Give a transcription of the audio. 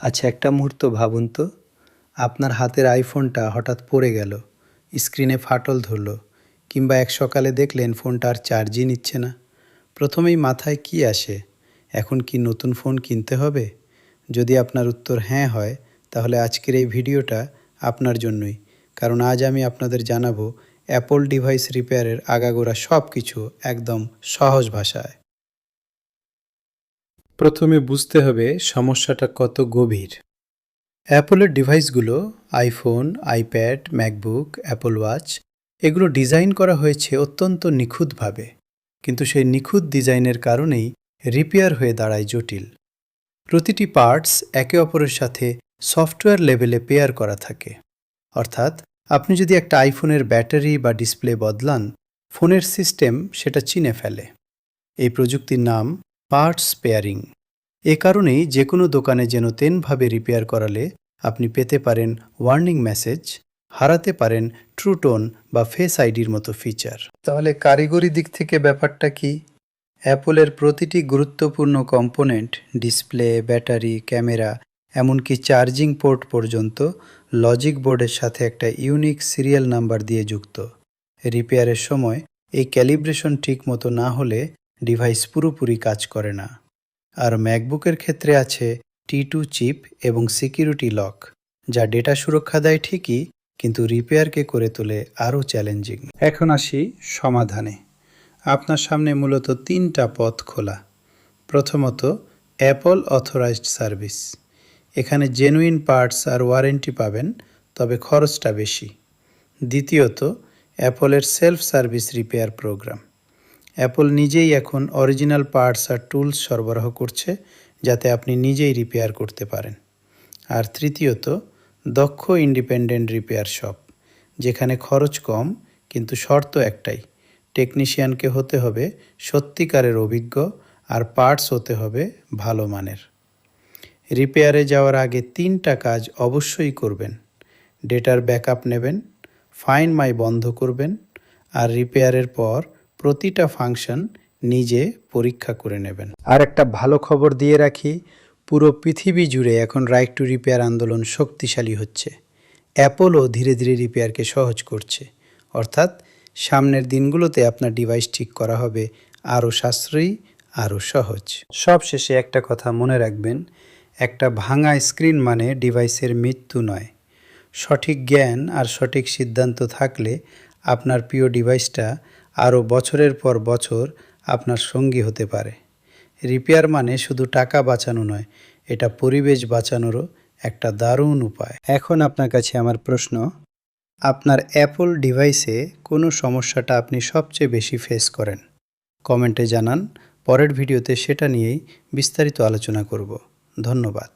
আচ্ছা, একটা মুহূর্ত ভাবুন তো, আপনার হাতের আইফোনটা হঠাৎ পড়ে গেল, স্ক্রিনে ফাটল ধরল, কিংবা এক সকালে দেখলেন ফোনটা আর চার্জই নিচ্ছে না। প্রথমেই মাথায় কি আসে? এখন কি নতুন ফোন কিনতে হবে? যদি আপনার উত্তর হ্যাঁ হয়, তাহলে আজকের এই ভিডিওটা আপনার জন্যই। কারণ আজ আমি আপনাদের জানাবো অ্যাপল ডিভাইস রিপেয়ারের আগাগোড়া সব কিছু একদম সহজ ভাষায়। প্রথমে বুঝতে হবে সমস্যাটা কত গভীর। অ্যাপলের ডিভাইসগুলো, iPhone, iPad, MacBook, Apple Watch, এগুলো ডিজাইন করা হয়েছে অত্যন্ত নিখুঁতভাবে। কিন্তু সেই নিখুঁত ডিজাইনের কারণেই রিপেয়ার হয়ে দাঁড়ায় জটিল। প্রতিটি পার্টস একে অপরের সাথে সফটওয়্যার লেভেলে পেয়ার করা থাকে। অর্থাৎ আপনি যদি একটা আইফোনের ব্যাটারি বা ডিসপ্লে বদলান, ফোনের সিস্টেম সেটা চিনে ফেলে। এই প্রযুক্তির নাম পার্টস পেয়ারিং। এ কারণেই যে কোনো দোকানে যেন তেনভাবে রিপেয়ার করালে আপনি পেতে পারেন ওয়ার্নিং মেসেজ, হারাতে পারেন ট্রুটোন বা ফেস আইডির মতো ফিচার। তাহলে কারিগরি দিক থেকে ব্যাপারটা কি? অ্যাপলের প্রতিটি গুরুত্বপূর্ণ কম্পোনেন্ট, ডিসপ্লে, ব্যাটারি, ক্যামেরা, এমনকি চার্জিং পোর্ট পর্যন্ত লজিক বোর্ডের সাথে একটা ইউনিক সিরিয়াল নাম্বার দিয়ে যুক্ত। রিপেয়ারের সময় এই ক্যালিব্রেশন ঠিক মতো না হলে ডিভাইস পুরোপুরি কাজ করে না। আর ম্যাকবুকের ক্ষেত্রে আছে T2 চিপ এবং সিকিউরিটি লক, যা ডেটা সুরক্ষা দেয় ঠিকই, কিন্তু রিপেয়ারকে করে তোলে আরও চ্যালেঞ্জিং। এখন আসি সমাধানে। আপনার সামনে মূলত 3টা পথ খোলা। প্রথমত, অ্যাপল অথরাইজড সার্ভিস। এখানে জেনুইন পার্টস আর ওয়ারেন্টি পাবেন, তবে খরচটা বেশি। দ্বিতীয়ত, অ্যাপলের self service repair programme. Apple নিজেই এখন অরিজিনাল পার্টস আর টুলস সরবরাহ করছে, যাতে আপনি নিজেই রিপেয়ার করতে পারেন। আর তৃতীয়ত, দক্ষ ইন্ডিপেন্ডেন্ট রিপেয়ার শপ, যেখানে খরচ কম, কিন্তু শর্ত একটাই: টেকনিশিয়ানকে হতে হবে সত্যিকারের অভিজ্ঞ, আর পার্টস হতে হবে ভালো মানের। রিপেয়ারে যাওয়ার আগে 3টা কাজ অবশ্যই করবেন: ডেটার ব্যাকআপ নেবেন, ফাইন্ড মাই বন্ধ করবেন, আর রিপেয়ারের পর প্রতিটা ফাংশন নিজে পরীক্ষা করে নেবেন। আর একটা ভালো খবর দিয়ে রাখি, পুরো পৃথিবী জুড়ে এখন রাইট টু রিপেয়ার আন্দোলন শক্তিশালী হচ্ছে। অ্যাপলও ধীরে ধীরে রিপেয়ারকে সহজ করছে। অর্থাৎ সামনের দিনগুলোতে আপনার ডিভাইস ঠিক করা হবে আরও সাশ্রয়ী, আরও সহজ। সবশেষে একটা কথা মনে রাখবেন, একটা ভাঙা স্ক্রিন মানে ডিভাইসের মৃত্যু নয়। সঠিক জ্ঞান আর সঠিক সিদ্ধান্ত থাকলে আপনার প্রিয় ডিভাইসটা আরও বছরের পর বছর আপনার সঙ্গী হতে পারে। রিপেয়ার মানে শুধু টাকা বাঁচানো নয়, এটা পরিবেশ বাঁচানোরও একটা দারুণ উপায়। এখন আপনার কাছে আমার প্রশ্ন, আপনার অ্যাপল ডিভাইসে কোনো সমস্যাটা আপনি সবচেয়ে বেশি ফেস করেন? কমেন্টে জানান, পরের ভিডিওতে সেটা নিয়েই বিস্তারিত আলোচনা করব। ধন্যবাদ।